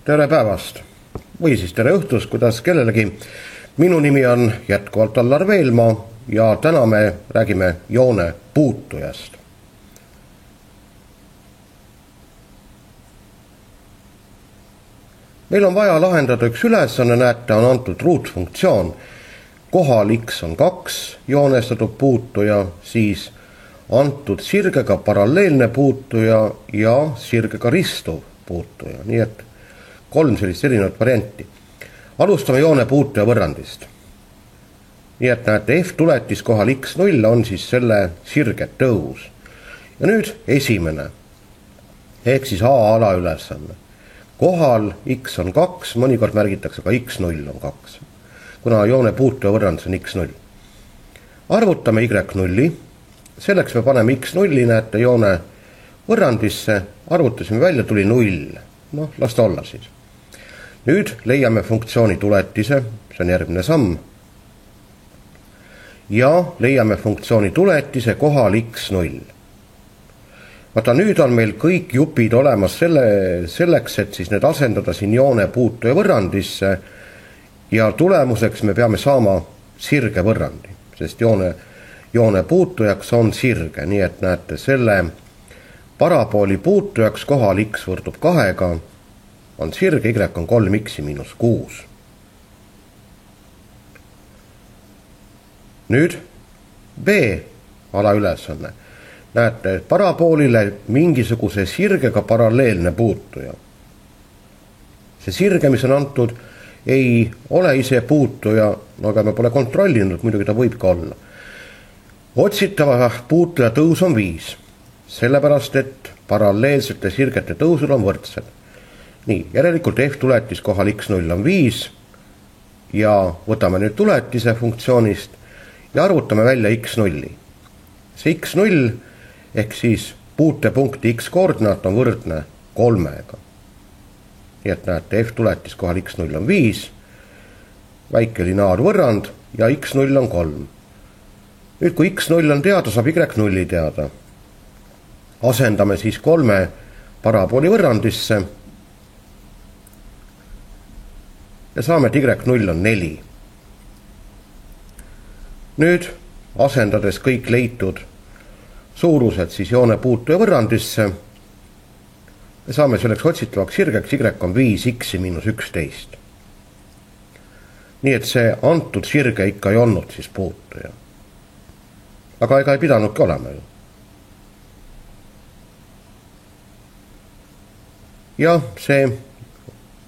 Tere päevast või siis tere õhtust, kuidas kellelegi. Minu nimi on jätkuvalt Allar Veelmaa ja täna me räägime joone puutujast. Meil on vaja lahendada üks ülesanne, näete, on antud ruutfunktsioon. Kohal x on 2 joonestatud puutuja, siis antud sirgega paralleelne puutuja ja sirgega ristuv puutuja, nii et 3 sellist erinevat varianti. Alustame joone puutuja võrrandist. Nii et näete, F tuletis kohal x0 on siis selle sirge tõus. Ja nüüd esimene, ehk siis A alaülesanne. Kohal x on 2, mõnikord märgitakse ka x0 on 2, kuna joone puutuja võrrandis on x0. Arvutame y0, selleks me paneme x0, näete, joone võrrandisse, arvutasime välja, tuli 0. Noh, las ta olla siis. Nüüd leiame funktsiooni tuletise, see on järgmine samm. Ja leiame funktsiooni tuletise kohal x0. Vaata, nüüd on meil kõik jupid olemas selleks, et siis need asendada siin joone puutuja võrrandisse ja tulemuseks me peame saama sirge võrrandi, sest joone puutujaks on sirge, nii et näete, selle parabooli puutujaks kohal x võrdub 2-ga on sirge, y on 3x miinus 6. Nüüd B alaülesanne. Näete, paraboolile mingisuguse sirgega paralleelne puutuja. See sirge, mis on antud, ei ole ise puutuja, aga me pole kontrollinud, muidugi ta võib ka olla. Otsitava puutuja tõus on 5, sellepärast et paralleelsete sirgete tõusul on võrdsed. Nii, järelikult F tuletis kohal x0 on 5 ja võtame nüüd tuletise funktsioonist ja arvutame välja x0. See x0 ehk siis puutepunkti x koordinaat on võrdne 3-ga. Nii et näete, F tuletis kohal x0 on 5, väike lineaarvõrrand ja x0 on 3. Nüüd kui x0 on teada, saab y0 teada. Asendame siis 3 parabooli võrrandisse ja saame, et y0 on 4. Nüüd asendades kõik leitud suurused siis joone puutuja võrrandisse, me saame selleks otsitavaks sirgeks, y on 5x miinus 11. Nii et see antud sirge ikka ei olnud siis puutuja. Aga ega ei pidanudki olema ju. Ja see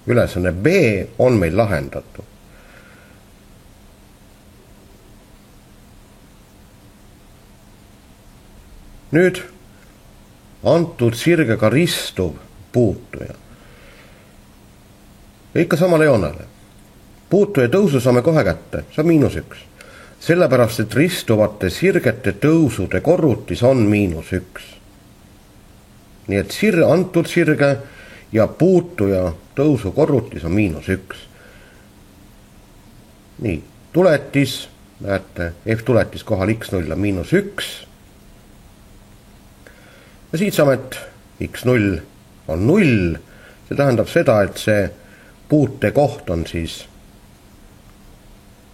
ülesanne B on meil lahendatud. Nüüd antud sirgega ristuv puutuja. Ja ikka samale joonele. Puutuja tõusu saame kohe kätte, see on -1. Sellepärast, et ristuvate sirgete tõusude korrutis on -1. Nii et antud sirge ja puutuja tõusu korrutis on -1. Nii, tuletis, näete, F tuletis kohal x0 on -1. Ja siit saame, et x0 on 0. See tähendab seda, et see puute koht on siis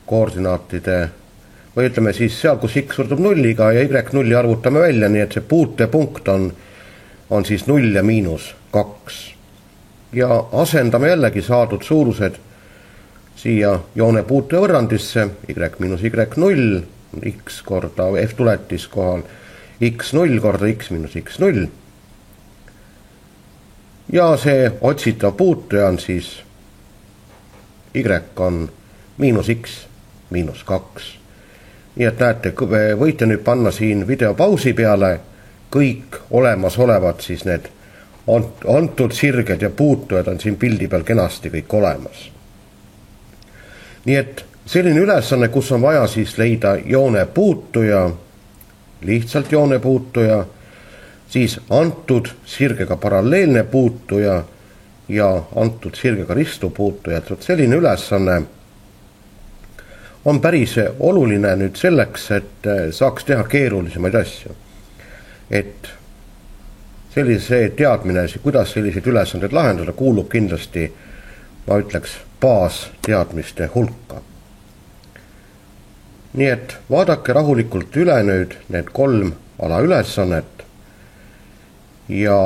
koordinaatide, või ütleme siis seal, kus x võrdub 0-ga ja y0 arvutame välja, nii et see puutepunkt on siis 0 ja -2. Ja asendame jällegi saadud suurused siia joone puutuja võrrandisse, y miinus y0, x korda F tuletis kohal x0 korda x miinus x0. Ja see otsitav puutuja on siis y on -x miinus 2. Nii et näete, võite nüüd panna siin video pausi peale, kõik olemasolevad siis need antud sirged ja puutujad on siin pildi peal kenasti kõik olemas. Nii et selline ülesanne, kus on vaja siis leida joone puutuja, lihtsalt joone puutuja, siis antud sirgega paralleelne puutuja ja antud sirgega ristu puutuja, et selline ülesanne on päris oluline nüüd selleks, et saaks teha keerulisemaid asju. Et sellise teadmine, kuidas selliseid ülesanded lahendada, kuulub kindlasti ma ütleks, baasteadmiste hulka. Nii et vaadake rahulikult üle nüüd need 3 alaülesannet ja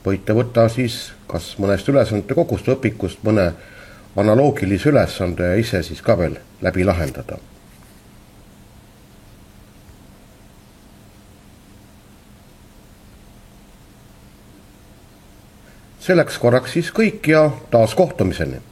võite võtta siis kas mõnest ülesannete kogust õpikust mõne analoogilise ülesande ja ise siis ka veel läbi lahendada. Selleks korraks siis kõik ja taas kohtumiseni!